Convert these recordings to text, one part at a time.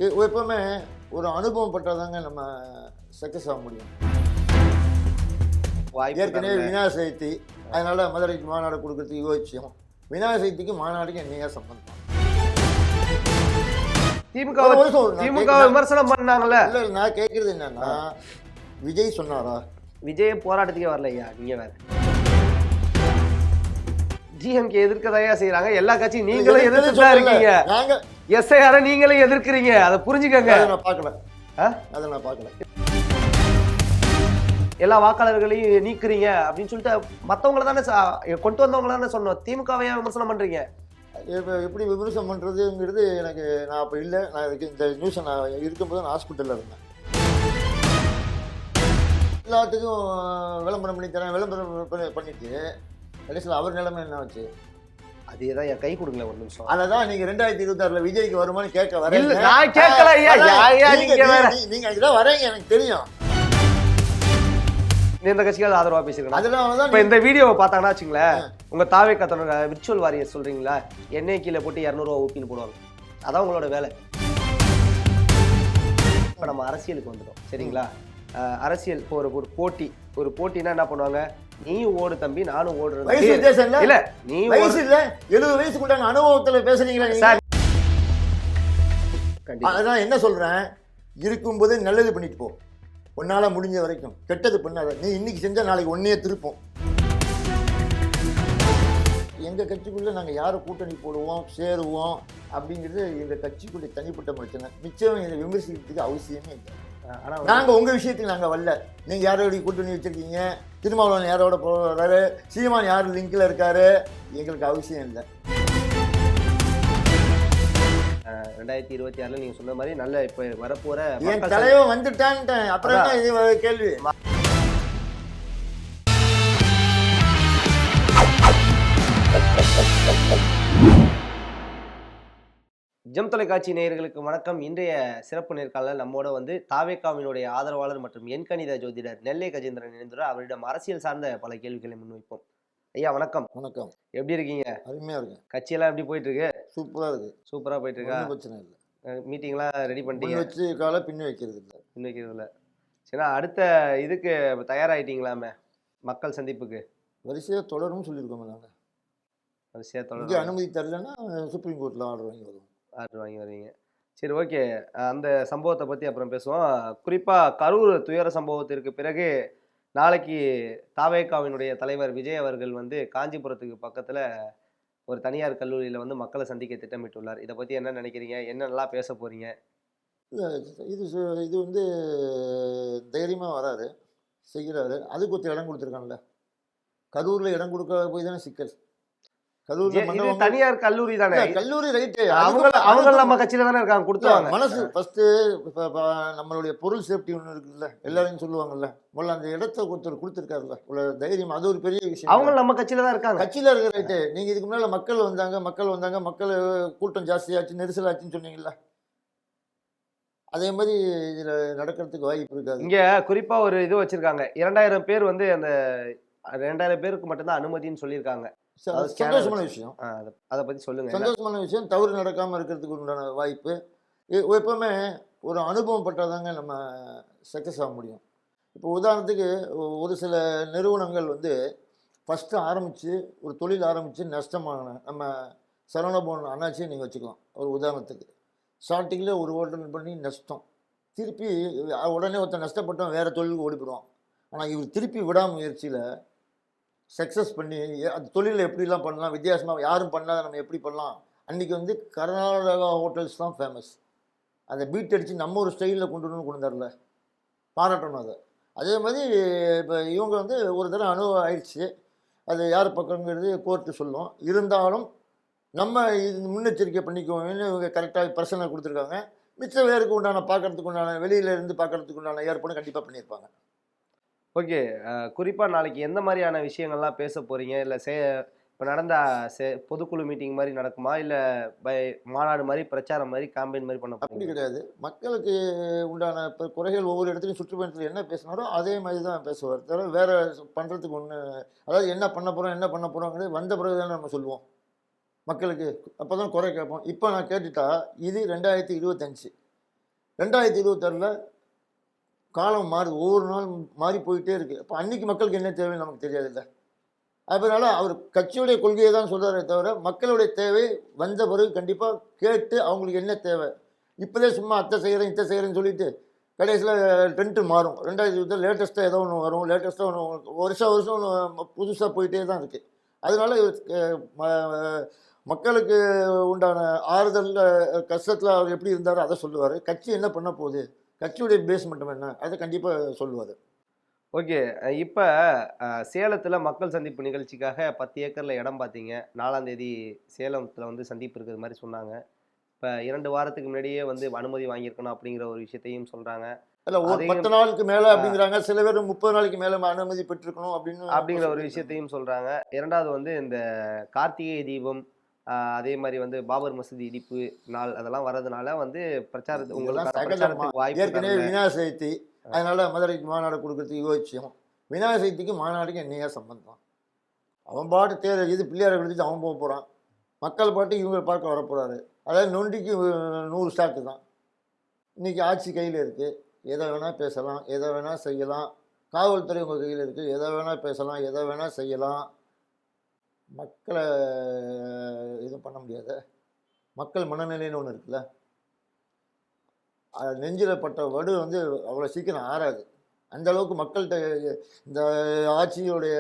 எப்பவுமே ஒரு அனுபவம் பட்டாதாங்க நம்ம சக்ஸஸ் ஆக முடியும். ஏற்கனவே விநாயகர் சதுர்த்தி, அதனால மதுரைக்கு மாநாடு கொடுக்கறதுக்கு யோசிச்சோம். விநாயகர் சதுர்த்திக்கு மாநாடுக்கு என்னையா சம்பந்தம்? திமுக விமர்சனம் பண்ணாங்கல்ல. இல்ல நான் கேட்கறது என்னன்னா, விஜய் சொன்னாரா? விஜய் போராட்டத்துக்கே வரலையா? நீங்க வேற டிஎம்கே எதிர்க்கதையா செய்யறாங்க. எல்லா கட்சியும் நீங்களும் எதிர்த்து இருக்கீங்க. நாங்க எஸ்ஐஆர நீங்களும் எதிர்க்கிறீங்க. அதை புரிஞ்சுக்கங்க. நான் பார்க்கல, அதை நான் பார்க்கல. எல்லா வாக்காளர்களையும் நீக்குறீங்க அப்படின்னு சொல்லிட்டு மற்றவங்கள தானே கொண்டு வந்தவங்கள தானே சொன்னோம். திமுகவையா விமர்சனம் பண்றீங்க? எப்படி விமர்சனம் பண்ணுறதுங்கிறது எனக்கு, நான் அப்போ இல்லை. நான் இதுக்கு இந்த நியூஸை நான் இருக்கும்போது நான் ஹாஸ்பிட்டலில் இருந்தேன். எல்லாத்துக்கும் விளம்பரம் பண்ணி தரேன், விளம்பரம் பண்ணிட்டு கடைசியில் அவர் நிலைமை என்ன ஆச்சு? அதே தான் என் கை கொடுக்கல ஒரு நிமிஷம். அதான் நீங்க 2026 விஜய்க்கு வருமானு கேட்க வரேன். நான் கேட்கல. நீங்க இதுதான் வரீங்க, எனக்கு தெரியும். இந்த கட்சிகள் ஆதரவா பேசிருக்கேன். அதனாலதான் இப்ப இந்த வீடியோவை பார்த்தாங்கன்னா வச்சுங்களேன், உங்க தாவே கத்தனோட விர்ச்சுவல் வாரியர் சொல்றீங்களா, எண்ணெய் கீழே போட்டு 200 ரூபா ஊப்பின்னு போடுவாங்க. அதான் உங்களோட வேலை. இப்ப நம்ம அரசியலுக்கு வந்துடும் சரிங்களா? அரசியல் இப்போ ஒரு போட்டினா என்ன பண்ணுவாங்க? நீயும் ஓடு தம்பி, நானும் ஓடுறேன். இல்ல நீ வயசு இல்ல, 70 வயசுக்குள்ள அனுபவத்துல பேசுறீங்களா? அதான் என்ன சொல்றேன், இருக்கும்போது நல்லது பண்ணிட்டு போ. உன்னால முடிஞ்ச வரைக்கும் கெட்டது பண்ணாத. நீ இன்னைக்கு செஞ்சா நாளைக்கு ஒன்னையே திருப்போம். எங்க கட்சிக்குள்ள நாங்க யாரை கூட்டணி போடுவோம், சேருவோம் அப்படிங்கிறது எங்க கட்சிக்குள்ள தனிப்பட்ட பிரச்சனை. மிச்சம் இதை விமர்சிக்கிறதுக்கு அவசியமே இல்லை. ஆனா நாங்க உங்க விஷயத்துக்கு நாங்க வரல. நீங்க யாரோட கூட்டணி வச்சிருக்கீங்க, திருமாவளவன் யாரோட போறாரு, சீமான் யார் லிங்க்ல இருக்காரு, எங்களுக்கு அவசியம் இல்லை. 2026 நீங்க சொன்ன மாதிரி நல்ல இப்ப வரப்போற என் தலைவன் வந்துட்டான்ட்டு அப்புறம் தான் இது கேள்வி. ஜெம் தொலைக்காட்சி நேயர்களுக்கு வணக்கம். இன்றைய சிறப்பு நேர்காணல் நம்மோட வந்து தாவேகாவினுடைய ஆதரவாளர் மற்றும் எண்கணித ஜோதிடர் நெல்லை கஜேந்திரன் இணைந்துள்ளார். அவரிடம் அரசியல் சார்ந்த பல கேள்விகளை முன்வைப்போம். ஐயா வணக்கம். வணக்கம். எப்படி இருக்கீங்க? அருமையா இருக்கு. கட்சியெல்லாம் எப்படி போயிட்டு இருக்கு? சூப்பரா இருக்கு. சூப்பரா போயிட்டு இருக்கா? பிரச்சனை இல்லை. மீட்டிங்லாம் ரெடி பண்ணிட்டீங்க? வச்சு கால பின் வைக்கிறது இல்லை. பின் வைக்கிறது இல்லை. சரி, அடுத்த இதுக்கு தயாராகிட்டீங்களாமே, மக்கள் சந்திப்புக்கு? வரிசையாக தொடரும்னு சொல்லியிருக்கோம். நாங்கள் வரிசையாக தொடரும். இங்கே அனுமதி தரலன்னா சுப்ரீம் கோர்ட்டில் ஆர்டர் வாங்கி வருவோம். ஆர்டர் வாங்கி வருவீங்க. சரி, ஓகே. அந்த சம்பவத்தை பற்றி அப்புறம் பேசுவோம். குறிப்பாக கரூர் துயர சம்பவத்திற்கு பிறகு நாளைக்கு தாவேகாவினுடைய தலைவர் விஜய் அவர்கள் வந்து காஞ்சிபுரத்துக்கு பக்கத்தில் ஒரு தனியார் கல்லூரியில் வந்து மக்களை சந்திக்க திட்டமிட்டுள்ளார். இதை பற்றி என்ன நினைக்கிறீங்க? என்னென்னலாம் பேச போகிறீங்க? இல்லை, இது வந்து தைரியமாக வராரு, செய்கிறாரு. அதுக்கு ஒருத்தர் இடம் கொடுத்துருக்காங்கல்ல. கரூரில் இடம் கொடுக்க போய் தானே சிக்கல். தனியார் கல்லூரி தானே. கல்லூரி ரைட்டு, அவங்க நம்ம கட்சியில தானே இருக்காங்க, கொடுத்தாங்க. மனசு ஃபர்ஸ்ட் நம்மளுடைய பொருள் சேஃப்டி ஒன்று இருக்குல்ல, எல்லாரையும் சொல்லுவாங்கல்ல. முதல்ல அந்த இடத்த ஒருத்தர் கொடுத்துருக்காருல்ல, ஒரு தைரியம், அது ஒரு பெரிய விஷயம். அவங்க நம்ம கட்சியில தான் இருக்காங்க. கட்சியில இருக்க ரைட்டு. நீங்க இதுக்கு முன்னால மக்கள் வந்தாங்க, மக்கள் கூட்டம் ஜாஸ்தியாச்சு, நெரிசலாச்சுன்னு சொன்னீங்கல்ல. அதே மாதிரி இதுல நடக்கிறதுக்கு வாய்ப்பு இருக்காது. இங்க குறிப்பா ஒரு இது வச்சிருக்காங்க, 2000 பேர் வந்து அந்த 2000 பேருக்கு மட்டும்தான் அனுமதின்னு சொல்லியிருக்காங்க. சந்தோஷமான விஷயம். அதை பத்தி சொல்லுங்க. சந்தோஷமான விஷயம். தவறு நடக்காம இருக்கிறதுக்கு உண்டான வாய்ப்பு. எப்பவுமே ஒரு அனுபவம் பட்டாதாங்க நம்ம சக்ஸஸ் ஆக முடியும். இப்போ உதாரணத்துக்கு ஒரு சில நிறுவனங்கள் வந்து ஃபஸ்ட்டு ஆரம்பித்து ஒரு தொழில் ஆரம்பித்து நஷ்டமான நம்ம சரவணபவன் அண்ணாச்சியை நீங்கள் வச்சுக்கலாம் ஒரு உதாரணத்துக்கு. ஸ்டார்டிங்கில் ஒரு ஹோட்டல் பண்ணி நஷ்டம், திருப்பி உடனே ஒருத்தர் நஷ்டப்பட்டோம் வேறு தொழிலுக்கு ஓடிப்படுவோம். ஆனால் இவர் திருப்பி விடாமுயற்சியில் சக்ஸஸ் பண்ணி அந்த தொழிலில் எப்படிலாம் பண்ணலாம், வித்தியாசமாக யாரும் பண்ணாத நம்ம எப்படி பண்ணலாம். அன்றைக்கி வந்து கர்நாடகா ஹோட்டல்ஸ் தான் ஃபேமஸ். அதை பீட் அடித்து நம்ம ஒரு ஸ்டைலில் கொண்டு வந்தார்ல, பாராட்டணும் அதை. அதே மாதிரி இப்போ இவங்க வந்து ஒரு தடவை அனுபவம் ஆயிடுச்சு. அது யார் பக்கங்கிறது கோர்ட்டு சொல்லும். இருந்தாலும் நம்ம இது முன்னெச்சரிக்கை பண்ணிக்குவோம்னு இவங்க கரெக்டாக பர்சனல் கொடுத்துருக்காங்க. மிச்சம் வேருக்கு உண்டான பார்க்குறதுக்கு உண்டான வெளியிலேருந்து பார்க்குறதுக்கு உண்டான ஏற்பாடு கண்டிப்பாக பண்ணியிருப்பாங்க. ஓகே. குறிப்பாக நாளைக்கு எந்த மாதிரியான விஷயங்கள்லாம் பேச போகிறீங்க? இல்லை இப்போ நடந்த பொதுக்குழு மீட்டிங் மாதிரி நடக்குமா, இல்லை மாநாடு மாதிரி பிரச்சாரம் மாதிரி கேம்பெயின் மாதிரி பண்ண? அப்படி கிடையாது. மக்களுக்கு உண்டான இப்போ குறைகள் ஒவ்வொரு இடத்துலையும் சுற்றுப்பயணத்தில் என்ன பேசினாரோ அதே மாதிரி தான் பேசுவார். தவிர வேறு பண்ணுறதுக்கு ஒன்று, அதாவது என்ன பண்ண போகிறோங்கிறது வந்த பிறகு தானே நம்ம சொல்லுவோம் மக்களுக்கு. அப்போ தான் குறை கேட்போம். இப்போ நான் கேட்டுட்டா இது 2025. 2026 காலம் மாறுது, ஒவ்வொரு நாளும் மாறி போயிட்டே இருக்குது. அப்போ அன்னைக்கு மக்களுக்கு என்ன தேவைன்னு நமக்கு தெரியாதுல்ல. அதனால் அவர் கட்சியுடைய கொள்கையை தான் சொல்கிறாரே தவிர மக்களுடைய தேவை வந்த பிறகு கண்டிப்பாக கேட்டு அவங்களுக்கு என்ன தேவை. இப்போதே சும்மா அத்தை செய்கிறேன் இத்தை செய்கிறேன்னு சொல்லிட்டு கடைசியில் ட்ரெண்ட்டு மாறும். 2020 லேட்டஸ்ட்டாக ஏதோ ஒன்று வரும், லேட்டஸ்ட்டாக ஒன்று வருஷம் ஒன்று புதுசாக போயிட்டே தான் இருக்குது. அதனால் மக்களுக்கு உண்டான ஆறுதல் கஷ்டத்தில் அவர் எப்படி இருந்தாரோ அதை சொல்லுவார். கட்சி என்ன பண்ண போகுது, கட்சியுடைய பேஸ்மெண்ட் என்ன, அதை கண்டிப்பாக சொல்லுவார். ஓகே. இப்போ சேலத்தில் மக்கள் சந்திப்பு நிகழ்ச்சிக்காக 10 ஏக்கரில் இடம் பார்த்தீங்க. 4ஆம் தேதி சேலத்தில் வந்து சந்திப்பு இருக்கிற மாதிரி சொன்னாங்க. இப்போ 2 வாரத்துக்கு முன்னாடியே வந்து அனுமதி வாங்கியிருக்கணும் அப்படிங்கிற ஒரு விஷயத்தையும் சொல்கிறாங்க. இல்லை, ஒரு 10 நாளுக்கு மேலே அப்படிங்கிறாங்க, சில பேர் 30 நாளைக்கு மேலே அனுமதி பெற்றிருக்கணும் அப்படிங்கிற ஒரு விஷயத்தையும் சொல்கிறாங்க. இரண்டாவது வந்து இந்த கார்த்திகை தீபம், அதே மாதிரி வந்து பாபர் மசூதி இடிப்பு நாள் அதெல்லாம் வர்றதுனால வந்து பிரச்சாரத்துக்கு வாய்ப்பு. ஏற்கனவே விநாயகர் சதுர்த்தி, அதனால மதுரைக்கு மாநாடு கொடுக்கறதுக்கு யோசிச்சோம். விநாயகர் சதுர்த்திக்கு மாநாடுக்கு என்னையா சம்பந்தம்? அவன் பாட்டு தேர் இது பிள்ளையாரை கொடுத்துட்டு அவன் போக போகிறான், மக்கள் பாட்டு இவங்க பார்க்க வரப்போகிறாரு. அதாவது நொண்டிக்கு 100 ஸ்டாக்கு தான். இன்றைக்கி ஆட்சி கையில் இருக்குது, எதை வேணால் பேசலாம், எதை வேணால் செய்யலாம். காவல்துறை உங்கள் கையில் இருக்குது, எதை வேணால் பேசலாம், எதை வேணால் செய்யலாம். மக்களை எதுவும் பண்ண முடியாது. மக்கள் மனநிலைன்னு ஒன்று இருக்குல்ல, நெஞ்சில் பட்ட வடு வந்து அவ்வளோ சீக்கிரம் ஆறாது. அந்தளவுக்கு மக்கள்கிட்ட இந்த ஆட்சியுடைய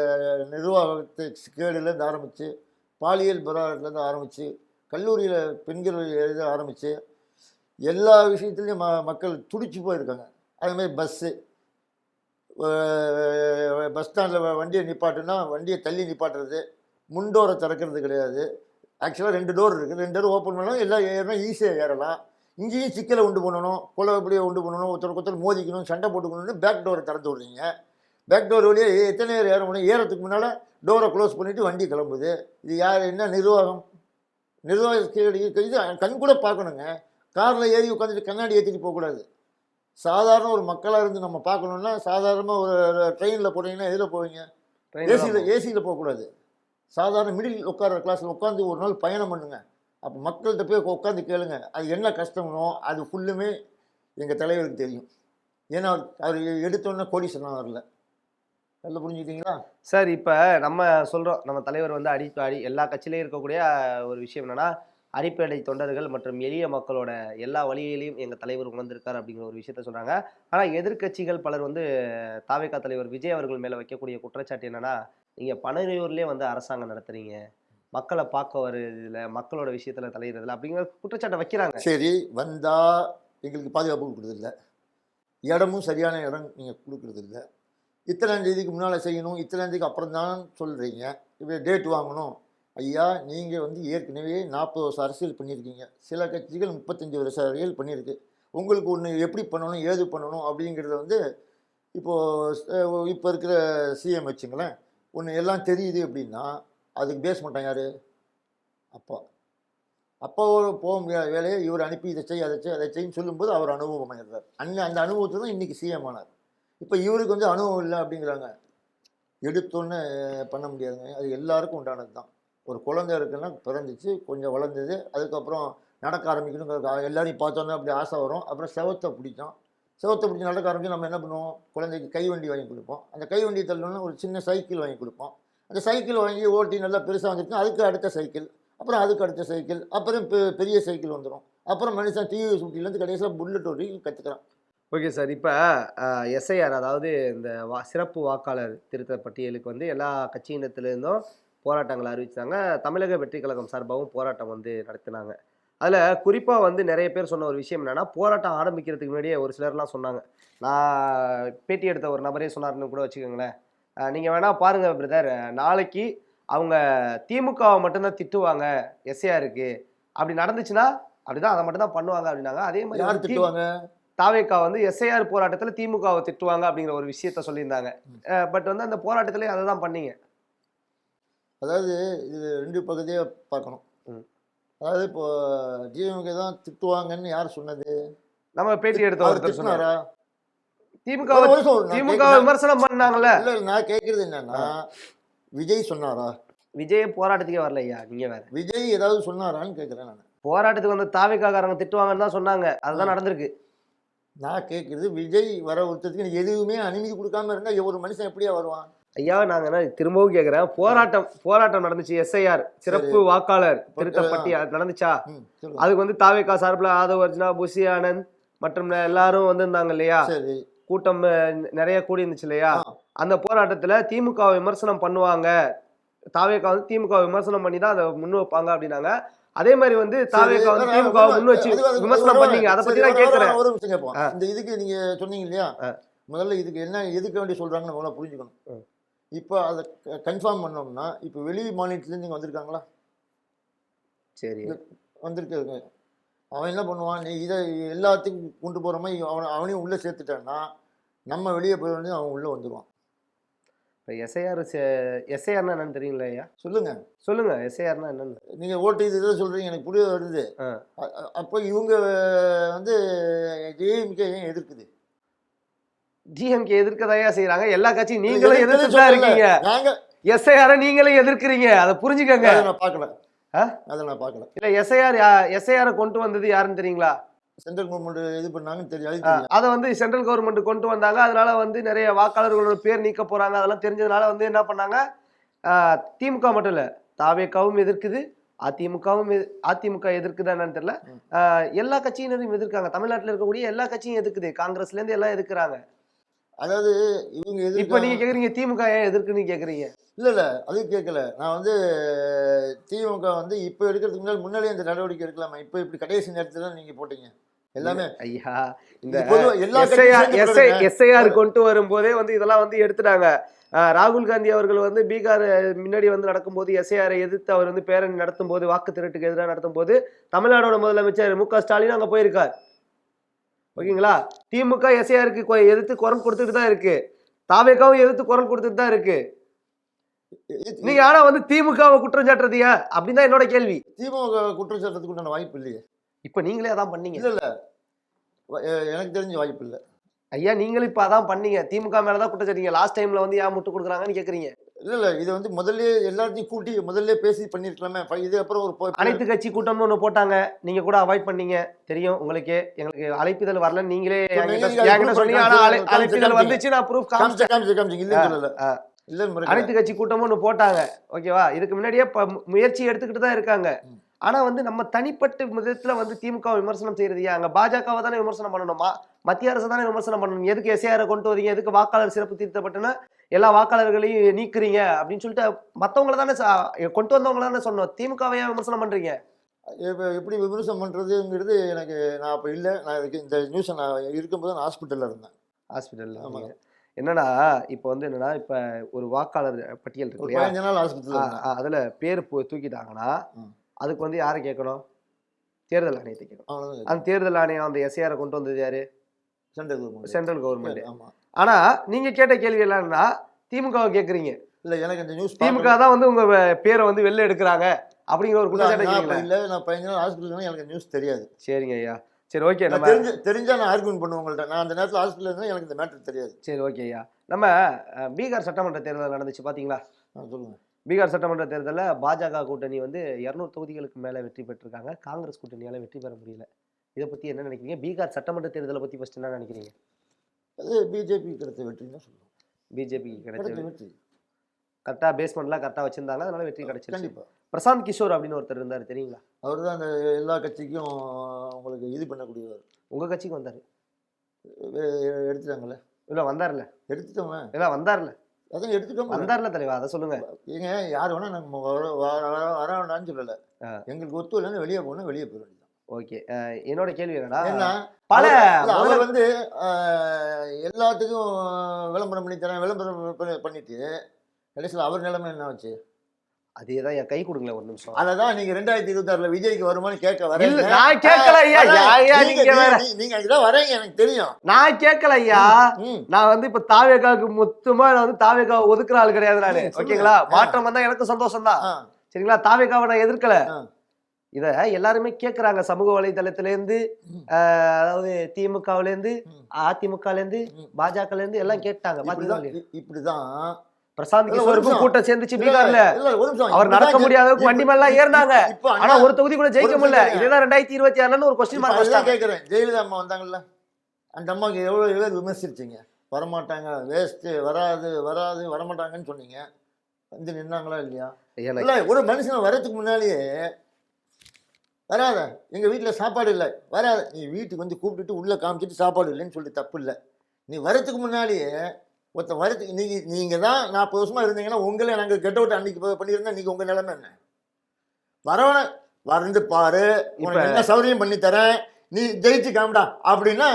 நிர்வாகத்தை கேடுலேருந்து ஆரம்பித்து, பாலியல் பலாத்காரத்துலேருந்து ஆரம்பித்து, கல்லூரியில் பெண்கள் எழுத ஆரம்பித்து, எல்லா விஷயத்துலையும் மக்கள் துடிச்சு போயிருக்காங்க. அதுமாதிரி பஸ் ஸ்டாண்டில் வண்டியை நிப்பாட்டுனா வண்டியை தள்ளி நிப்பாட்டுறது, முன்டோரை திறக்கிறது கிடையாது. ஆக்சுவலாக 2 டோர் இருக்குது, 2 டோர் ஓப்பன் பண்ணாலும் எல்லாம் ஏறினா ஈஸியாக ஏறலாம். இங்கேயும் சிக்கலை உண்டு பண்ணணும், குளப்படியை உண்டு பண்ணணும், ஒருத்தர் மோதிக்கணும், சண்டை போட்டுக்கணும்னு பேக் டோரை திறந்து விட்றீங்க. பேக் டோர் வழியாக எத்தனை பேர் ஏற முடியும்? ஏறத்துக்கு முன்னால் டோரை க்ளோஸ் பண்ணிவிட்டு வண்டி கிளம்புது. இது யார், என்ன நிர்வாகம்? இது கண் கூட பார்க்கணுங்க. காரில் ஏறி உட்காந்துட்டு கண்ணாடி ஏற்றிட்டு போகக்கூடாது. சாதாரண ஒரு மக்களாக இருந்து நம்ம பார்க்கணுன்னா, சாதாரணமாக ஒரு ட்ரெயினில் போனீங்கன்னா எதில் போவீங்க? ஏசியில் போகக்கூடாது. சாதாரண மிடில் உட்கார கிளாஸில் உட்காந்து ஒரு நாள் பயணம் பண்ணுங்க. அப்போ மக்கள்கிட்ட போய் உட்காந்து கேளுங்க, அது என்ன கஷ்டமோ அது ஃபுல்லுமே எங்கள் தலைவருக்கு தெரியும். ஏன்னா அவர் எடுத்தோன்னே கோடீஸ்வரன் வரல. நல்லா புரிஞ்சுக்கிட்டீங்களா சார்? இப்போ நம்ம சொல்கிறோம், நம்ம தலைவர் வந்து அடி எல்லா கட்சியிலையும் இருக்கக்கூடிய ஒரு விஷயம் என்னென்னா, அடிப்படை தொண்டர்கள் மற்றும் எளிய மக்களோட எல்லா வழியிலையும் எங்கள் தலைவர் உணர்ந்திருக்கார் அப்படிங்கிற ஒரு விஷயத்த சொல்கிறாங்க. ஆனால் எதிர்க்கட்சிகள் பலர் வந்து தாவேகா தலைவர் விஜய் அவர்கள் மேலே வைக்கக்கூடிய குற்றச்சாட்டு என்னென்னா, நீங்கள் பனையூர்லேயே வந்து அரசாங்கம் நடத்துறீங்க, மக்களை பார்க்க வருதில்ல, மக்களோட விஷயத்தில் தலையிறதில்ல அப்படிங்கிற குற்றச்சாட்டை வைக்கிறாங்க. சரி, வந்தால் எங்களுக்கு பாதுகாப்பு கொடுக்குறதில்ல, இடமும் சரியான இடம் நீங்கள் கொடுக்குறதில்ல, இத்தனாம் தேதிக்கு முன்னால் செய்யணும், இத்தனாம் தேதிக்கு அப்புறம் தான் சொல்கிறீங்க, இப்போ டேட் வாங்கணும். ஐயா, நீங்கள் வந்து ஏற்கனவே 40 வருஷம் அரசியல் பண்ணியிருக்கீங்க. சில கட்சிகள் 35 வருஷம் அரசியல் பண்ணியிருக்கு. உங்களுக்கு ஒன்று எப்படி பண்ணணும், ஏது பண்ணணும் அப்படிங்கிறத வந்து இப்போ இருக்கிற சிஎம் வச்சுங்களேன், ஒன்று எல்லாம் தெரியுது அப்படின்னா அதுக்கு பேச மாட்டான் யார்? அப்பாவோட போக முடியாத வேலையை இவர் அனுப்பி இதை செய் அதை செய் அதை செய்ன்னு சொல்லும்போது அவர் அனுபவம் ஆகிடுறார். அந்த அனுபவத்தை தான் இன்றைக்கி சிஎம் ஆனார். இப்போ இவருக்கு வந்து அனுபவம் இல்லை அப்படிங்கிறாங்க. எடுத்தோன்னே பண்ண முடியாதுங்க, அது எல்லாருக்கும் உண்டானது தான். ஒரு குழந்தை இருக்குன்னா பிறந்துச்சு, கொஞ்சம் வளர்ந்தது, அதுக்கப்புறம் நடக்க ஆரம்பிக்கணும், எல்லாரையும் பார்த்தோன்னே அப்படி ஆசை வரும். அப்புறம் செவத்தை பிடிக்கும், செவத்தை பிடிச்சி நடக்க ஆரம்பிச்சு நம்ம என்ன பண்ணுவோம், குழந்தைக்கு கைவண்டி வாங்கி கொடுப்போம். அந்த கைவண்டி தள்ளணும்னா ஒரு சின்ன சைக்கிள் வாங்கி கொடுப்போம். அந்த சைக்கிள் வாங்கி ஓட்டி நல்லா பெருசாக வந்துருச்சுன்னா அதுக்கு அடுத்த சைக்கிள், அப்புறம் அதுக்கு அடுத்த சைக்கிள், அப்புறம் பெரிய சைக்கிள் வந்துடும். அப்புறம் மனுஷன் டிவிஎஸ் ஊட்டிலேருந்து கடைசியில் புல்லட் ஓட்டி கற்றுக்கிறான். Okay sir. இப்போ எஸ்ஐஆர், அதாவது இந்த சிறப்பு வாக்காளர் திருத்த பட்டியலுக்கு வந்து எல்லா கட்சியினத்திலிருந்தும் போராட்டங்களை அறிவித்தாங்க. தமிழக வெற்றி கழகம் சார்பாகவும் போராட்டம் வந்து நடத்தினாங்க. அதில் குறிப்பாக வந்து நிறைய பேர் சொன்ன ஒரு விஷயம் என்னென்னா, போராட்டம் ஆரம்பிக்கிறதுக்கு முன்னாடியே ஒரு சிலர்லாம் சொன்னாங்க. நான் பேட்டி எடுத்த ஒரு நபரே சொன்னார்னு கூட வச்சுக்கோங்களேன், நீங்கள் வேணால் பாருங்கள் பிரதர், நாளைக்கு அவங்க திமுகவை மட்டும்தான் திட்டுவாங்க எஸ்ஐஆருக்கு, அப்படி நடந்துச்சுன்னா அப்படிதான் அதை மட்டும் தான் பண்ணுவாங்க அப்படின்னாங்க. அதே மாதிரி திட்டுவாங்க, தாவேகா வந்து எஸ்ஐஆர் போராட்டத்தில் திமுகவை திட்டுவாங்க அப்படிங்கிற ஒரு விஷயத்த சொல்லியிருந்தாங்க. பட் வந்து அந்த போராட்டத்திலே அதை தான் பண்ணீங்க. அதாவது இது 2 பகுதியாக பார்க்கணும். அதாவது இப்போ டிஎம்கே தான் திட்டுவாங்கன்னு யார் சொன்னது? நம்ம பேட்டி எடுத்த ஒருத்தர் சொன்னாரா? திமுக விமர்சனம் பண்ணாங்கல்ல. இல்லை, நான் கேட்கறது என்னன்னா, விஜய் சொன்னாரா? விஜய் போராட்டத்துக்கே வரல ஐயா, நீங்க வேற. விஜய் ஏதாவது சொன்னாரான்னு கேட்குறேன் நான். போராட்டத்துக்கு வந்து தாவேகாரங்க திட்டுவாங்கன்னு தான் சொன்னாங்க, அதுதான் நடந்திருக்கு. நான் கேட்குறது விஜய் வர ஒருத்தருக்கு எதுவுமே அனுமதி கொடுக்காம இருந்தா ஒரு மனுஷன் எப்படியா வருவான்? ஐயா நாங்க என்ன திரும்பவும் கேக்குறேன், போராட்டம் நடந்துச்சு, எஸ்ஐஆர் சிறப்பு வாக்காளர் திருத்த பட்டியல் நடந்துச்சா? சொல்லுங்க. அதுக்கு வந்து தாவேகா சார்பில் ஆதவ் அர்ஜுனா, புஷி ஆனந்த் மற்றும் எல்லாரும் வந்திருந்தாங்க இல்லையா? சரி. கூட்டம் நிறைய கூடி இருந்துச்சு இல்லையா? அந்த போராட்டத்துல திமுக விமர்சனம் பண்ணுவாங்க, தாவேகா வந்து திமுக விமர்சனம் பண்ணி தான் அதை முன் வைப்பாங்க அப்படின்னாங்க. அதே மாதிரி வந்து தாவேகா வந்து திமுக முன் வச்சு விமர்சனம் பண்ணீங்க, அதை பத்தி தான் கேட்கிறேன். ஒரு நிமிஷம் கேட்போம். இந்த இதுக்கு நீங்க சொன்னீங்க இல்லையா, முதல்ல இதுக்கு என்ன எதுக்கு வேண்டி சொல்றாங்கன்னு முதல்ல புரிஞ்சுக்கணும். இப்போ அதை கன்ஃபார்ம் பண்ணோம்னா, இப்போ வெளி மாநிலத்துலேருந்து இங்கே வந்திருக்காங்களா? சரி, வந்திருக்காங்க. அவன் என்ன பண்ணுவான், நீ இதை எல்லாத்துக்கும் கொண்டு போகிற மாதிரி அவனையும் உள்ளே சேர்த்துட்டான்னா நம்ம வெளியே போய் வந்து அவன் உள்ளே வந்துடுவான். இப்போ எஸ்ஐஆர்னா என்னன்னு தெரியுங்களா ஐயா? சொல்லுங்க எஸ்ஐஆர்னா என்னன்னு. நீங்கள் ஓட்டு இதை சொல்கிறீங்க, எனக்கு புரிய வருது. அப்போ இவங்க வந்து டிஎம்கே ஏன் எதிர்க்குது? டிஎம்கே எதிர்க்கதையா செய்யறாங்க, எல்லா கட்சியும் நீங்களும் எதிர்த்து தான் இருக்கீங்க. எஸ்ஐஆர் நீங்களே எதிர்க்கிறீங்க, அதை புரிஞ்சுக்கங்க. அதை நான் பார்க்கல. இல்ல எஸ்ஐஆர் கொண்டு வந்தது யாருன்னு தெரியுங்களா? சென்ட்ரல் கவர்மெண்ட் இது பண்ணாங்கன்னு தெரியும். அதை வந்து சென்ட்ரல் கவர்மெண்ட் கொண்டு வந்தாங்க, அதனால வந்து நிறைய வாக்காளர்களோட பேர் நீக்க போறாங்க. அதெல்லாம் தெரிஞ்சதுனால வந்து என்ன பண்ணாங்க, திமுக மட்டும் இல்ல தாவேகாவும் எதிர்க்குது, அதிமுக எதிர்க்குதா என்னன்னு தெரியல, எல்லா கட்சியினரும் எதிர்க்காங்க. தமிழ்நாட்டில் இருக்கக்கூடிய எல்லா கட்சியும் எதிர்க்குது, காங்கிரஸ்ல இருந்து எல்லாம் எதிர்க்கிறாங்க. அதாவது இவங்க இப்ப நீங்க கேக்குறீங்க திமுக ஏன் எதிர்க்குன்னு கேக்குறீங்க. இல்ல அது கேட்கல. நான் வந்து திமுக வந்து இப்ப எடுக்கிறதுக்கு முன்னாலே இந்த நடவடிக்கை எடுக்கலாமா? இப்ப இப்படி கடைசி நேரத்துல நீங்க போட்டீங்க எல்லாமே. ஐயா இந்த எஸ்ஐஆர் கொண்டு வரும்போதே வந்து இதெல்லாம் வந்து எடுத்துட்டாங்க. ராகுல் காந்தி அவர்கள் வந்து பீகார் முன்னாடி வந்து நடக்கும்போது எஸ்ஐஆரை எதிர்த்து அவர் வந்து பேரணி நடத்தும் போது, வாக்கு திருட்டுக்கு எதிராக நடத்தும் போது தமிழ்நாடோட முதலமைச்சர் மு.க. ஸ்டாலின் அங்க போயிருக்கார். ஓகேங்களா? திமுக எஸ்ஐஆருக்கு எதிர்த்து குரல் கொடுத்துட்டு தான் இருக்கு, தாவேகாவும் எதிர்த்து குரல் கொடுத்துட்டு தான் இருக்கு. நீங்க ஆனா வந்து திமுகவை குற்றம் சாட்டுறதியா அப்படின்னு தான் என்னோட கேள்வி. திமுக குற்றம் சாட்டுறதுக்கு உண்டான வாய்ப்பு இல்லையே. இப்ப நீங்களே அதான் பண்ணீங்க. இல்ல எனக்கு தெரிஞ்ச வாய்ப்பு இல்லை. ஐயா நீங்களும் இப்ப அதான் பண்ணீங்க, திமுக மேலதான் குற்றம் சாட்டீங்க. லாஸ்ட் டைம்ல வந்து ஏன் முட்டு கொடுக்குறாங்கன்னு கேக்குறீங்க. இல்ல இது வந்து முதல்ல எல்லாத்தையும் கூட்டி முதல்ல பேசி பண்ணிருக்கலாமே. இது அப்புறம் ஒரு அனைத்து கட்சி கூட்டம்னு ஒண்ணு போட்டாங்க, நீங்க கூட அவாய்ட் பண்ணீங்க, தெரியும் உங்களுக்கே. எங்களுக்கு அழைப்பிதழ் வரல, நீங்களே சொன்னீங்க. ஆனா அழைப்பிதழ் வந்துச்சு, நான் ப்ரூஃப் அனைத்து கட்சி கூட்டமும் ஒண்ணு போட்டாங்க. ஓகேவா? இதுக்கு முன்னாடியே முயற்சி எடுத்துக்கிட்டு தான் இருக்காங்க. ஆனா வந்து நம்ம தனிப்பட்ட விதத்துல வந்து திமுக விமர்சனம் செய்யறது அங்க பாஜகவை தானே விமர்சனம் பண்ணணுமா, மத்திய அரசு தானே விமர்சனம் பண்ணணும். எதுக்கு எஸ்ஐஆரை கொண்டு வரீங்க, எதுக்கு வாக்காளர் சிறப்பு திருத்தப்பட்டுன்னா எல்லா வாக்காளர்களையும் நீக்குறீங்க அப்படின்னு சொல்லிட்டு மத்தவங்களை தானே கொண்டு வந்தவங்களை தானே சொன்னோம். திமுகவையா விமர்சனம் பண்றீங்க? எப்படி விமர்சனம் பண்றதுங்கிறது எனக்கு, நான் அப்ப இல்லை. நான் இதுக்கு இந்த நியூஸ் நான் இருக்கும்போது நான் ஹாஸ்பிட்டல்ல இருந்தேன். ஹாஸ்பிட்டல்ல என்னன்னா இப்போ வந்து என்னன்னா, இப்ப ஒரு வாக்காளர் பட்டியல் இருக்கு இல்லையா, அதுல பேர் தூக்கிட்டாங்கன்னா அதுக்கு வந்து யாரை கேட்கணும்? தேர்தல் ஆணையத்தை கேட்கணும். அந்த தேர்தல் ஆணையம் அந்த எஸ்ஐஆரை கொண்டு வந்தது யாரு? Central government. ஆனா நீங்க கேட்ட கேள்வி என்னன்னா, திமுகவை கேக்குறீங்க. இல்ல எனக்கு இந்த நியூஸ் திமுக தான் வந்து உங்க பேரை வந்து வெளில எடுக்கிறாங்க அப்படிங்கிற ஒரு குற்றச்சாட்டு. இல்ல நான் 15 நாள் ஹாஸ்பிட்டல், எனக்கு நியூஸ் தெரியாது. சரிங்க ஐயா, சரி ஓகே. நம்ம தெரிஞ்சா நான் ஆர்கியூமெண்ட் பண்ணுவேன் உங்கள்ட்ட. நான் அந்த நேரத்தில் ஹாஸ்பிட்டல் இருந்தால் எனக்கு இந்த மேட்டர் தெரியாது. சரி ஓகே ஐயா. நம்ம பீகார் சட்டமன்ற தேர்தல் நடந்துச்சு பாத்தீங்களா? சொல்லுங்க. பீகார் சட்டமன்ற தேர்தலில் பாஜக கூட்டணி வந்து 200 தொகுதிகளுக்கு மேலே வெற்றி பெற்றிருக்காங்க, காங்கிரஸ் கூட்டணியால் வெற்றி பெற முடியல. இதை பற்றி என்ன நினைக்கிறீங்க? பீகார் சட்டமன்ற தேர்தலை பற்றி ஃபர்ஸ்ட் என்ன நினைக்கிறீங்க? அது பிஜேபி கிடைச்ச வெற்றின்னு தான் சொல்லுவோம். பிஜேபி கிடைச்ச வெற்றி கரெக்டாக பேஸ்மெண்ட்லாம் கரெக்டாக வச்சிருந்தாங்க, அதனால வெற்றி கிடைச்சிருக்கு. கண்டிப்பாக. பிரசாந்த் கிஷோர் அப்படின்னு ஒருத்தர் இருந்தார், தெரியுங்களா? அவர் தான் அந்த எல்லா கட்சிக்கும் உங்களுக்கு இது பண்ணக்கூடியவர். உங்கள் கட்சிக்கு வந்தார்? எடுத்துட்டாங்கல்ல? இல்லை வந்தார்ல. எடுத்துட்டோங்க. இல்லை வந்தார்ல. அதான் எடுத்துட்டோம். வந்தார்ல தலைவா, அதை சொல்லுங்க. ஏங்க யார் வேணா நம்ம வர வேண்டாம்னு சொல்லலை. எங்களுக்கு ஒத்து இல்லைன்னு வெளியே போகணும், வெளியே போயிட வேண்டியதான். ஓகே. என்னோட கேள்வி என்னன்னா, பல அவர் வந்து எல்லாத்துக்கும் விளம்பரம் பண்ணி தரேன், விளம்பரம் பண்ணிட்டு கடைசியில் அவர் நிலைமை என்ன ஆச்சு? அதேதான் என் கை கொடுங்களேன் ஒரு நிமிஷம். அததான் நீங்க 2026 விஜய்க்கு வருமானு கேட்க வரேன். நான் கேட்கல ஐயா, நீங்க இதான் வரீங்க எனக்கு தெரியும். நான் கேட்கல ஐயா. நான் வந்து இப்ப தாவேகாவுக்கு மொத்தமா நான் வந்து தாவேகாவை ஒதுக்குற ஆள் கிடையாது நானு. ஓகேங்களா? மாற்றம் வந்தா எனக்கு சந்தோஷம் தான். சரிங்களா? தாவேகாவை நான் எதிர்க்கல. இத எல்லாருமே கேக்குறாங்க, சமூக வலைதளத்துல இருந்து, அதாவது திமுகவுல இருந்து, அதிமுகல இருந்து, பாஜகல இருந்து எல்லாம் கேட்டாங்க. இப்படிதான் பிரசாந்த் கிஷோருக்கும் கூட்டம் சேர்ந்துச்சு பீகார்ல. அவர் நடக்க முடியாத அளவுக்கு வண்டி மேல ஏறினாங்க. ஆனா ஒரு தொகுதி கூட ஜெயிக்க முடியல. இதுதான் 2026 ஒரு கொஸ்டின் மார்க் கேக்குறேன். ஜெயலலிதா அம்மா வந்தாங்கல்ல, அந்த அம்மாவுக்கு எவ்வளோ பேர் விமர்சிச்சிங்க, வரமாட்டாங்க, வேஸ்ட்டு, வராது வராது வரமாட்டாங்கன்னு சொன்னீங்க, வந்து நின்னாங்களா இல்லையா? எனக்கு இல்லை, ஒரு மனுஷன் வரதுக்கு முன்னாலேயே வராத, எங்கள் வீட்டில் சாப்பாடு இல்லை, வராத, நீ வீட்டுக்கு வந்து கூப்பிட்டுட்டு உள்ளே காமிச்சிட்டு சாப்பாடு இல்லைன்னு சொல்லி தப்பு இல்லை. நீ வரத்துக்கு முன்னாலேயே ஒருத்தன் வரத்துக்கு நீங்கள் தான் 40 வருஷமாக இருந்தீங்கன்னா உங்களே நாங்கள் கெட் அவுட் அன்னைக்கு பண்ணியிருந்தா இன்றைக்கி உங்கள் நிலைமை என்ன? வரவன வந்து பாரு, உனக்கு என்ன சௌகரியம் பண்ணி தரேன், நீ ஜெயிச்சு காமிடா அப்படின்னா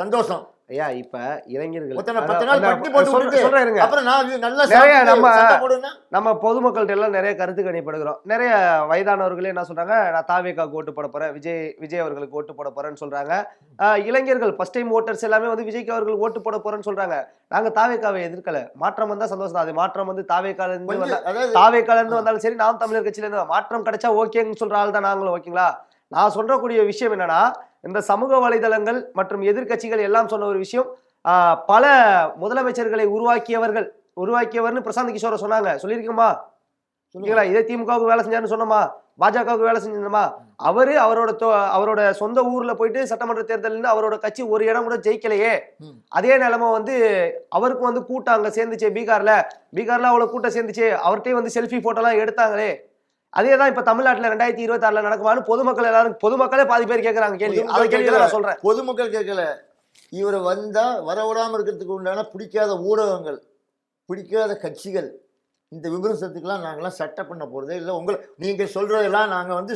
சந்தோஷம். ஐயா இப்ப இளைஞர்கள் ஒருத்தனை 10 நாள் பட்டி போட்டு விட்டுட்டு சொல்றேங்க, அப்புறம் நான் நல்லா நிறைய நம்ம சண்டை போடுன்னா நம்ம பொதுமக்கள்கிட்ட எல்லாம் நிறைய கருத்து கணிப்படுகிறோம். நிறைய வயதானவர்களே என்ன சொல்றாங்க, நான் தாவேகாவுக்கு ஓட்டு போட போறேன், விஜய் அவர்களுக்கு ஓட்டு போட போறேன்னு சொல்றாங்க. இளைஞர்கள் ஃபர்ஸ்ட் டைம் ஓட்டர்ஸ் எல்லாமே வந்து விஜய்க்கு அவர்களுக்கு ஓட்டு போட போறேன்னு சொல்றாங்க. நாங்க தாவேகாவை எதிர்க்கல, மாற்றம் வந்தா சந்தோஷம் தான். அது மாற்றம் வந்து தாவேகால இருந்து வந்தாலும் சரி, நாம் தமிழர் கட்சியில இருந்து மாற்றம் கிடைச்சா ஓகேன்னு சொல்ற ஆள் தான் நாங்களும். ஓகேங்களா, நான் சொல்றக்கூடிய விஷயம் என்னன்னா, இந்த சமூக வலைதளங்கள் மற்றும் எதிர்க்கட்சிகள் எல்லாம் சொன்ன ஒரு விஷயம், பல முதலமைச்சர்களை உருவாக்கியவர்னு பிரசாந்த் கிஷோரை சொன்னாங்க. சொல்லியிருக்கோமா? சொல்லுங்களா? இதே திமுகவுக்கு வேலை செஞ்சாருன்னு சொன்னோமா? பாஜகவுக்கு வேலை செஞ்சோமா? அவரோட சொந்த ஊர்ல போயிட்டு சட்டமன்ற தேர்தல் அவரோட கட்சி ஒரு இடம் கூட ஜெயிக்கலையே. அதே நிலைமை வந்து அவருக்கு வந்து கூட்டம் அங்க சேர்ந்துச்சு. பீகார்ல அவ்வளவு கூட்டம் சேர்ந்துச்சு, அவர்கிட்டயும் வந்து செல்ஃபி போட்டோ எல்லாம் எடுத்தாங்களே. அதேதான் இப்ப தமிழ்நாட்டுல 2026 நடக்குமான்னு பொதுமக்களே பாதி பேர் கேட்கறாங்க கேள்வி. அதை கேள்வி நான் சொல்றேன். பொதுமக்கள் கேட்கல, இவர் வந்தா வரவிடாம இருக்கிறதுக்கு உண்டான பிடிக்காத ஊடகங்கள், பிடிக்காத கட்சிகள், இந்த விமர்சனத்துக்கெல்லாம் நாங்களாம் சட்டை பண்ண போறதே இல்லை. நீங்க சொல்றதெல்லாம் நாங்க வந்து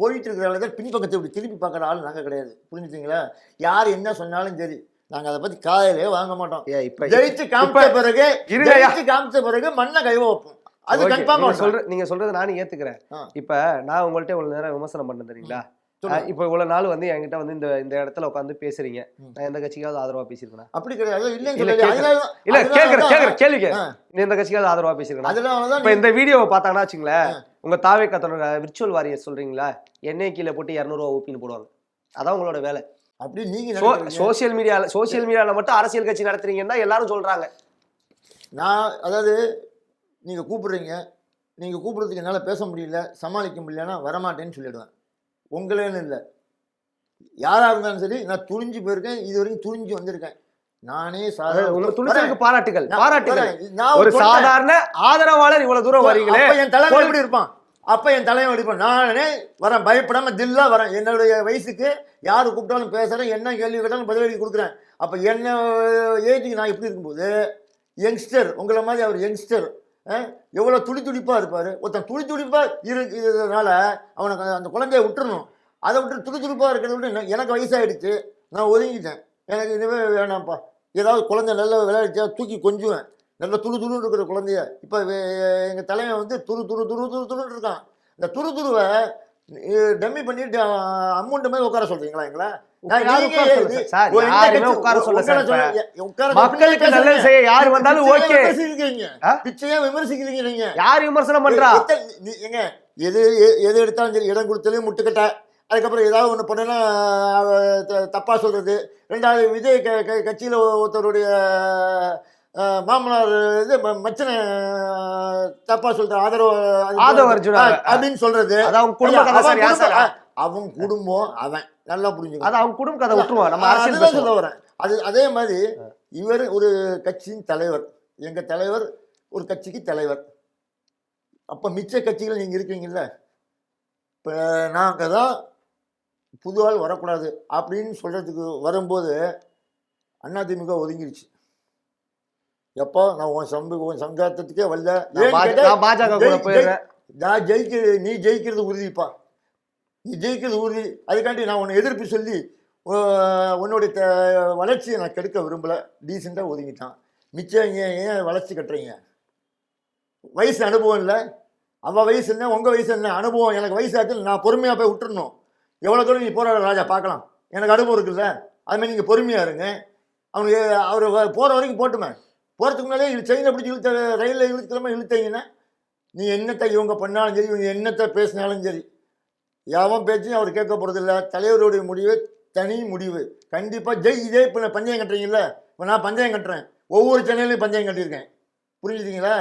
போயிட்டு இருக்கிற பின்பக்கத்தை இப்படி திருப்பி பார்க்குற ஆள் நாங்க கிடையாது. புரிஞ்சுட்டீங்களா? யார் என்ன சொன்னாலும் சரி, நாங்க அதை பத்தி காதலே வாங்க மாட்டோம். ஜெயிச்சு காமிச்ச பிறகு மண்ணை கைவ வைப்போம். அது கன்ஃபார்மா நீங்க சொல்றது நானும் ஏத்துக்கிறேன். இப்ப நான் உங்கள்ட்ட இவ்வளவு நேரம் விமர்சனம் பண்ண தெரியுங்களா? இப்ப இவ்வளவு நாள் வந்து என்கிட்ட வந்து இந்த இடத்துல உட்காந்து பேசுறீங்க, நான் எந்த கட்சிக்காவது ஆதரவா பேசியிருக்கேன்? அப்படி கிடையாது. இல்ல கேள்வி நீ எந்த கட்சிக்காவது ஆதரவா பேசியிருக்கேன்? இப்ப இந்த வீடியோவை பார்த்தாங்கன்னா வச்சுங்களேன், உங்க தாவேகா தொடர் விர்ச்சுவல் வாரியர் சொல்றீங்களா, எண்ணெய் கீழே போட்டு 200 ரூபா ஊப்பின்னு போடுவாங்க. அதான் உங்களோட வேலை. அப்படி நீங்க சோசியல் மீடியால மட்டும் அரசியல் கட்சி நடத்துறீங்கன்னா எல்லாரும் சொல்றாங்க. நான் அதாவது நீங்க கூப்பிடுறீங்க, நீங்க கூப்பிடுறதுக்கு என்னால் பேச முடியல, சமாளிக்க முடியலன்னா வரமாட்டேன்னு சொல்லிடுவேன். உங்களேன்னு இல்லை, யாரா இருந்தாலும் சரி, நான் துணிஞ்சு போயிருக்கேன், இது வரைக்கும் துணிஞ்சு வந்திருக்கேன். நானே பாராட்டுகள். ஒரு சாதாரண ஆதரவாளர் இவ்வளவு தூரம் வரீங்களே. என் தலைவன் எப்படி இருப்பான்? அப்ப என் தலைவன் இருப்பான். நானே வரேன், பயப்படாம தில்லா வரேன். என்னுடைய வயசுக்கு யாரு கூப்பிட்டாலும் பேசுறேன், என்ன கேள்வி கேட்டாலும் பதிலடி கொடுக்குறேன். அப்ப என்ன ஏஜுக்கு நான் எப்படி இருக்கும்போது யங்ஸ்டர், உங்களை மாதிரி அவர் யங்ஸ்டர், எவ்வளோ துடிப்பாக இருப்பார். ஒருத்தன் துடிப்பாக இருக்கிறதுனால அவனுக்கு அந்த குழந்தைய விட்டுறணும். அதை விட்டு துடிப்பாக இருக்கிறத விட்டு எனக்கு வயசாகிடுச்சு, நான் ஒதுங்கிட்டேன், எனக்கு இதுவே வேணாம்ப்பா. ஏதாவது குழந்தை நல்லா விளையாடிச்சா தூக்கி கொஞ்சுவேன், நல்லா துருன்னு இருக்கிற குழந்தைய. இப்போ எங்கள் தலைவன் வந்து துருன்னு இருக்கான். இந்த துருவை டம்மி பண்ணிட்டு அமௌண்ட் மாதிரி உட்கார சொல்றீங்களா எங்களை? மக்களுக்கு நல்லது செய்ய யாரு வந்தாலும் ஓகே. பிச்சையா விமர்சிக்கிறீங்க நீங்க. யார் விமர்சனம் பண்றா? எங்க எது எடுத்தாலும் சரி, இடம் கொடுத்தாலும் முட்டுக்கட்ட, அதுக்கப்புறம் ஏதாவது ஒன்று பண்ணனா தப்பா சொல்றது. ரெண்டாவது விஜய் கட்சியில ஒருத்தருடைய மாமனார் இது மச்சனை தப்பா சொல்ற ஆதரவு அப்படின்னு சொல்றது. அவன் குடும்பம், அவன் நல்லா புரிஞ்சுக்கணும். அது அவங்க குடும்ப கதை விட்டுருவான். நம்ம அரசியல் சொல்ல வரேன். அதே மாதிரி இவர் ஒரு கட்சியின் தலைவர், எங்க தலைவர் ஒரு கட்சிக்கு தலைவர். அப்ப மிச்ச கட்சிகள் நீங்க இருக்கீங்கல்ல, இப்ப நாங்க தான் புது ஆள் வரக்கூடாது அப்படின்னு சொல்றதுக்கு வரும்போது அதிமுக ஒதுங்கிருச்சு. எப்போ நான் உன் சங்காத்தத்துக்கே வரல, நான் நீ ஜெயிக்கிறது உறுதிப்பா, நீ ஜெயிக்கிறது உறுதி. அதுக்காண்டி நான் உன்னை எதிர்ப்பு சொல்லி உன்னுடைய வளர்ச்சியை நான் கெடுக்க விரும்பலை, டீசெண்டாக ஒதுங்கிட்டான். மிச்சம் ஏன் வளர்ச்சி கட்டுறீங்க? வயசு அனுபவம் இல்லை, அவள் வயசு என்ன, உங்கள் வயசு என்ன, அனுபவம். எனக்கு வயசு ஆச்சு, நான் பொறுமையாக போய் விட்டுறணும். எவ்வளோ தூரம் நீ போகிற ராஜா பார்க்கலாம், எனக்கு அனுபவம் இருக்குல்ல. அதுமாதிரி நீங்கள் பொறுமையாக இருங்க. அவனுக்கு அவர் போகிற வரைக்கும் போட்டுமே, போகிறதுக்கு முன்னாலே செயினை பிடிச்சி ரயிலில் இழுத்துக்கிற இழுத்தீங்கன்னா நீ என்னத்தை இவங்க பண்ணாலும் சரி, இவங்க என்னத்தை பேசினாலும் சரி, யாவும் பேச்சும் அவர் கேட்க போகிறதில்ல. தலைவருடைய முடிவு தனி முடிவு. கண்டிப்பாக இதே இப்போ நான் பந்தயம் கட்டுறீங்கல்ல, இப்போ நான் பந்தயம் கட்டுறேன், ஒவ்வொரு சேனல்லையும் பந்தயம் கட்டியிருக்கேன். புரிஞ்சுட்டீங்களா?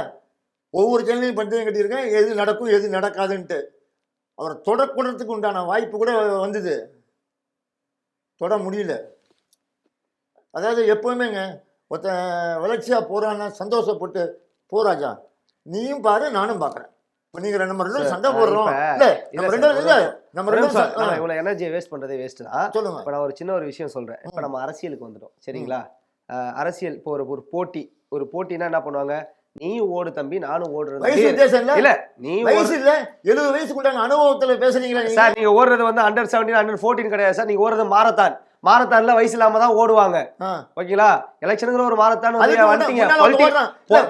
ஒவ்வொரு சேனல்லையும் பந்தயம் கட்டியிருக்கேன், எது நடக்கும் எது நடக்காதுன்ட்டு. அவரை தொடக்கூடத்துக்கு உண்டான வாய்ப்பு கூட வந்தது, தொட முடியல. அதாவது எப்பவுமேங்க ஒருத்தன் வளர்ச்சியா போறான்னா சந்தோஷப்பட்டு போராஜா, நீயும் பாரு நானும் பாக்குறேன். இப்ப நீங்க நம்ம ரெண்டு பேரும் சண்டை போடுறோம் இல்ல, நம்ம ரெண்டு பேரும் இல்ல, நம்ம ரெண்டு பேரும் நம்ம இவ்வளவு எனர்ஜியை வேஸ்ட் பண்றதே வேஸ்ட் தான். சொல்லுங்க. இப்ப நான் ஒரு சின்ன ஒரு விஷயம் சொல்றேன். இப்ப நம்ம அரசியலுக்கு வந்துட்டோம் சரிங்களா? அரசியல் இப்போ ஒரு ஒரு போட்டினா என்ன பண்ணுவாங்க, நீயும் ஓடு தம்பி நானும் ஓடுறது வயசு வித்தியாசம் இல்ல, இல்ல நீ வயசு இல்ல, 70 வயசுக்குள்ள அனுபவத்துல பேசுறீங்களா நீங்க? சார்? நீங்க ஓடுறது வந்து அண்டர் 17 அண்டர் 14 கிடையாது சார். நீங்க ஓடுறது மாரத்தான்ல வயசு இல்லாம தான் ஓடுவாங்க. ஓகேங்களா? எலெக்ஷனுங்கிற ஒரு மாரத்தான் வந்துட்டீங்க,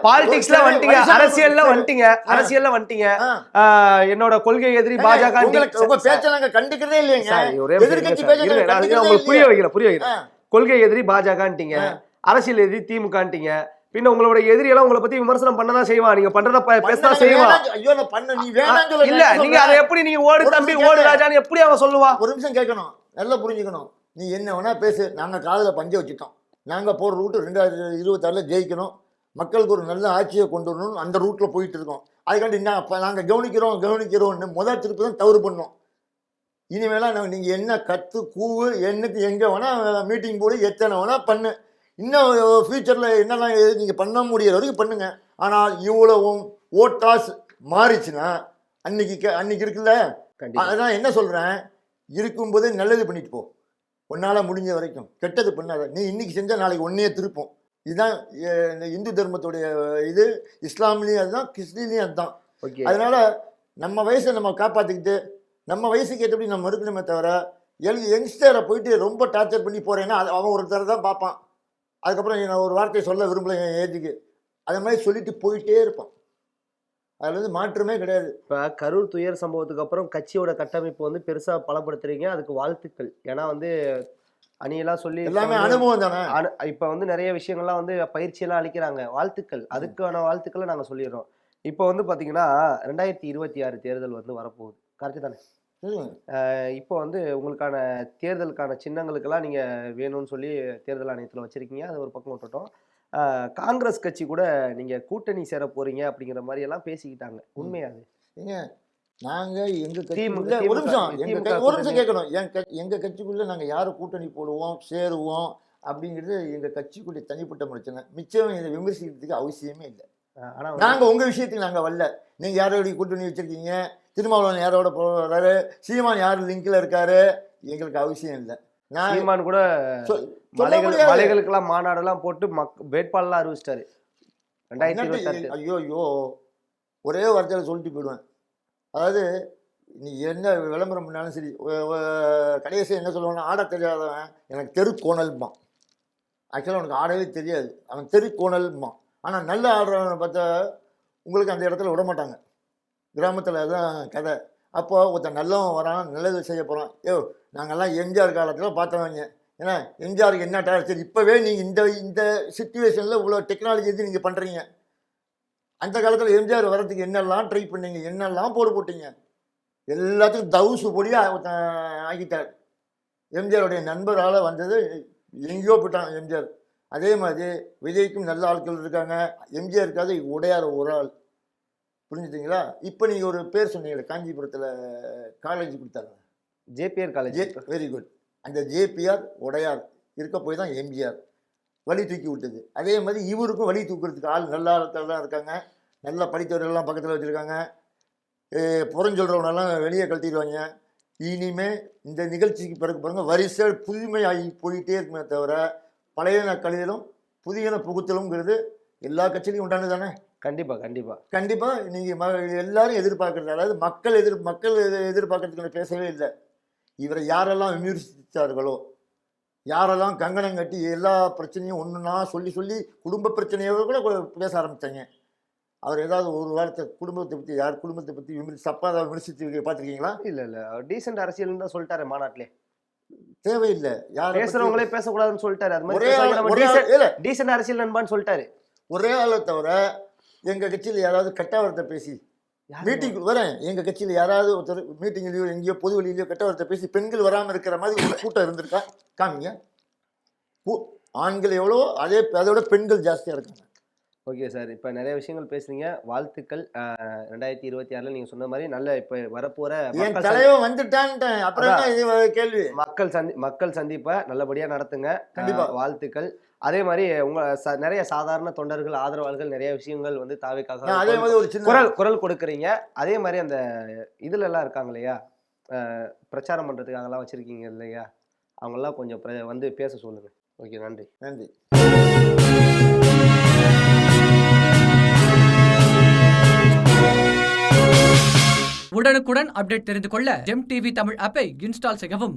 பாலிடிக்ஸ்ல வந்துட்டீங்க, அரசியல்ல வந்துட்டீங்க. என்னோட கொள்கை எதிரி பாஜக. உங்க பேச்ச நாங்க கண்டிக்கிறதே இல்லைங்க. எதிர்க்கட்சி பேச்ச உங்களுக்கு புரிய வைக்கிறேன். கொள்கை எதிரி பாஜகன்ட்டீங்க, அரசியல் எதிரி திமுகன்ட்டீங்க. பின்ன உங்களோட எதிரி எல்லாம் உங்களை பத்தி விமர்சனம் பண்ணதான் செய்வான், நீங்க பண்றத பேசதான் செய்வான். ஐயோ நான் பண்ண நீ வேணாங்க இல்ல, நீங்க அதை எப்படி நீநீ ஓடு தம்பி ஓடு ராஜான்னு எப்படி அவன் சொல்லுவான்? ஒரு நிமிஷம் கேட்கணும், நல்லா புரிஞ்சுக்கணும். நீ என்ன வேணா பேசு, நாங்க காதுல பஞ்ச வச்சுட்டோம். நாங்க போற ரூட் 2026 ஜெயிக்கணும், மக்களுக்கு ஒரு நல்ல ஆட்சியை கொண்டு வரணும், அந்த ரூட்ல போயிட்டு இருக்கோம். அதுக்காண்டி நாங்க கவனிக்கிறோம்னு முதல் திருப்பி தான் தவறு பண்ணோம். இனிமேலாம் நீங்க என்ன கத்து கூவு என்னக்கு எங்க வேணா மீட்டிங் போடு, எத்தனை வேணா பண்ணு. இன்னும் ஃபியூச்சர்ல என்னெல்லாம் நீங்க பண்ண முடியற வரைக்கும் பண்ணுங்க. ஆனால் இவ்வளவும் ஓட்டாஸ் மாறிச்சுன்னா அன்னைக்கு இருக்குல்ல, அதான் என்ன சொல்றேன், இருக்கும்போதே நல்லது பண்ணிட்டு போ, உன்னால முடிஞ்ச வரைக்கும். கெட்டது பண்ணாத. நீ இன்னைக்கு செஞ்சா நாளைக்கு ஒன்னையே திருப்போம். இதுதான் இந்த இந்து தர்மத்துடைய இது. இஸ்லாம்லயும் அதுதான், கிறிஸ்டின்லயும் அதுதான். அதனால நம்ம வயசை நம்ம காப்பாத்திக்கிட்டு நம்ம வயசுக்கு ஏற்றபடி நம்ம இருக்கணுமே தவிர யங்ஸ்டரை போயிட்டு ரொம்ப டார்ச்சர் பண்ணி போறேன்னா அவன் ஒருத்தர் தான் பார்ப்பான். அதுக்கப்புறம் நான் ஒரு வார்த்தையை சொல்ல விரும்பல என் ஏஜுக்கு, அது மாதிரி சொல்லிட்டு போயிட்டே இருப்பான். அதுல வந்து மாற்றமே கிடையாது. இப்ப கரூர் துயர் சம்பவத்துக்கு அப்புறம் கட்சியோட கட்டமைப்பு வந்து பெருசா பலப்படுத்துறீங்க, அதுக்கு வாழ்த்துக்கள். ஏன்னா வந்து அணியெல்லாம் சொல்லி எல்லாமே அனுபவம் தானே. இப்ப வந்து நிறைய விஷயங்கள்லாம் வந்து பயிற்சியெல்லாம் அளிக்கிறாங்க, வாழ்த்துக்கள். அதுக்கான வாழ்த்துக்களை நாங்க சொல்லிடுறோம். இப்போ வந்து பாத்தீங்கன்னா 2026 தேர்தல் வந்து வரப்போகுது, கரெக்டு தானே? இப்போ வந்து உங்களுக்கான தேர்தலுக்கான சின்னங்களுக்கெல்லாம் நீங்க வேணும்னு சொல்லி தேர்தல் ஆணையத்தில் வச்சிருக்கீங்க, அது ஒரு பக்கம் விட்டுட்டோம். காங்கிரஸ் கட்சி கூட நீங்க கூட்டணி சேர போறீங்க அப்படிங்கிற மாதிரி எல்லாம் பேசிக்கிட்டாங்க, உண்மையாது? ஏங்க நாங்க எங்க கட்சிக்குள்ள ஒரு நிமிஷம் கேட்கணும், எங்க கட்சிக்குள்ள நாங்க யாரு கூட்டணி போடுவோம் சேருவோம் அப்படிங்கிறது எங்க கட்சிக்குள்ள தனிப்பட்ட பிரச்சனை. மிச்சம் இதை விமர்சிக்கிறதுக்கு அவசியமே இல்லை. ஆனா நாங்க உங்க விஷயத்துக்கு நாங்க வரல. நீங்க யாரோட கூட்டணி வச்சிருக்கீங்க, திருமாவளவன் யாரோட போறாரு, சீமான் யார் லிங்க்ல இருக்காரு, எங்களுக்கு அவசியம் இல்லை. சீமான் கூட மலைகளுக்கெல்லாம் மாநாடெல்லாம் போட்டு வேட்பாளர்லாம் அறிவிச்சிட்டாரு 2026. ஐயோ ஒரே வார்த்தையில சொல்லிட்டு போயிடுவேன். அதாவது நீ என்ன விளம்பரம் பண்ணாலும் சரி, கடைசி என்ன சொல்லுவாங்கன்னா, ஆட தெரியாதவன் எனக்கு தெரு கோணல்பான். ஆக்சுவலாக உனக்கு ஆடவே தெரியாது, அவன் தெரு கோணல்பான். ஆனால் நல்ல ஆடுறவனை பார்த்தா உங்களுக்கு அந்த இடத்துல விட மாட்டாங்க. கிராமத்தில் அதுதான் கதை. அப்போ ஒருத்தன் நல்லவன் வரான், நல்லது செய்ய போகிறான். நாங்கள்லாம் எம்ஜிஆர் காலத்தில் பார்த்தவங்க. ஏன்னா எம்ஜிஆருக்கு என்ன டார்ச்சர், இப்போவே நீங்கள் இந்த சிச்சுவேஷனில் இவ்வளோ டெக்னாலஜி எது நீங்கள் பண்ணுறீங்க. அந்த காலத்தில் எம்ஜிஆர் வரத்துக்கு என்னெல்லாம் ட்ரை பண்ணீங்க, என்னெல்லாம் போட்டீங்க, எல்லாத்துக்கும் தவுசு பொடியாக ஆக்கிட்டார். எம்ஜிஆருடைய நண்பரால் வந்தது எங்கேயோ போயிட்டான் எம்ஜிஆர். அதே மாதிரி விஜய்க்கும் நல்ல ஆட்கள் இருக்காங்க, எம்ஜிஆருக்காவது உடையார் ஒரு ஆள். புரிஞ்சுட்டீங்களா? இப்போ நீங்கள் ஒரு பேர் சொன்னீங்களே, காஞ்சிபுரத்தில் காலேஜ் கொடுத்தாங்க, ஜேபிஆர் காலேஜ். Very good. அந்த ஜேபிஆர் உடையார் இருக்க போய் தான் எம்ஜிஆர் வழி தூக்கி விட்டது. அதே மாதிரி இவருக்கும் வழி தூக்குறதுக்கு ஆள் நல்ல ஆட்கள் தான் இருக்காங்க, நல்லா படித்தவர்கள்லாம் பக்கத்தில் வச்சுருக்காங்க. புறஞ்சொல்றவனெல்லாம் வெளியே கழட்டிடுவாங்க. இனிமே இந்த நிகழ்ச்சிக்கு பிறகு பாருங்கள், வரிசை புதுமையாகி போயிட்டே இருக்குமே தவிர பழையன கழிதலும் புதியன புகுத்தலும்ங்கிறது எல்லா கட்சியிலையும் உண்டானது தானே. கண்டிப்பாக நீங்கள் எல்லாரும் எதிர்பார்க்குறது, அதாவது மக்கள் எதிர்பார்க்கறதுக்கு பேசவே இல்லை. இவரை யாரெல்லாம் விமர்சித்தார்களோ, யாரெல்லாம் கங்கணம் கட்டி எல்லா பிரச்சனையும் ஒன்றுனா சொல்லி குடும்ப பிரச்சனையோட கூட பேச ஆரம்பித்தாங்க. அவர் ஏதாவது ஒரு வாரத்தை குடும்பத்தை பற்றி, யார் குடும்பத்தை பற்றி தப்பாக விமர்சித்து பார்த்துருக்கீங்களா? இல்லை டீசென்ட் அரசியல் தான் சொல்லிட்டாரு மாநாட்டிலே. தேவையில்லை, யார் பேசுறவங்களே பேசக்கூடாதுன்னு சொல்லிட்டாரு. அது மாதிரி டீசென்ட் அரசியல் நண்பான்னு சொல்லிட்டாரு. ஒரே ஆளை தவிர எங்கள் கட்சியில் யாராவது கெட்டவரத்தை பேசி மீட்டிங் வரேன், எங்கள் கட்சியில் யாராவது ஒருத்தர் மீட்டிங்லேயோ எங்கேயோ பொது வழியிலையோ கெட்டவரத்தை பேசி பெண்கள் வராமல் இருக்கிற மாதிரி ஒரு கூட்டம் இருந்திருக்கா? காமிங்க. ஆண்கள் எவ்வளோ, அதோட பெண்கள் ஜாஸ்தியாக இருக்காங்க. Okay sir. இப்ப நிறைய விஷயங்கள் பேசுறீங்க. வாழ்த்துக்கள். 2026ல நீங்க சொன்ன மாரி நல்ல இப்ப வரப்போற என் தலைவன் வந்துட்டான்ட்டேன். அப்புறம் என்ன இது கேள்வி? மக்கள் சந்திப்ப நல்லபடியா நடத்துங்க. கண்டிப்பா. வாழ்த்துக்கள். அதே மாரி உங்க நிறைய சாதாரண தொண்டர்கள், ஆதரவாளர்கள் நிறைய விஷயங்கள் வந்து தாவேக்காக அதே மாதிரி ஒரு சின்ன குரல் கொடுக்குறீங்க. அதே மாரி அந்த இதுலலாம் இருக்காங்க இல்லையா? பிரச்சாரம் பண்றதுக்காகலாம் வச்சிருக்கீங்க இல்லையா? அவங்கலாம் கொஞ்சம் வந்து பேச சொல்லுங்க. ஓகே, நன்றி. நன்றி. உடனுக்குடன் அப்டேட் தெரிந்து கொள்ள ஜெம் டிவி தமிழ் ஆப்பை இன்ஸ்டால் செய்யவும்.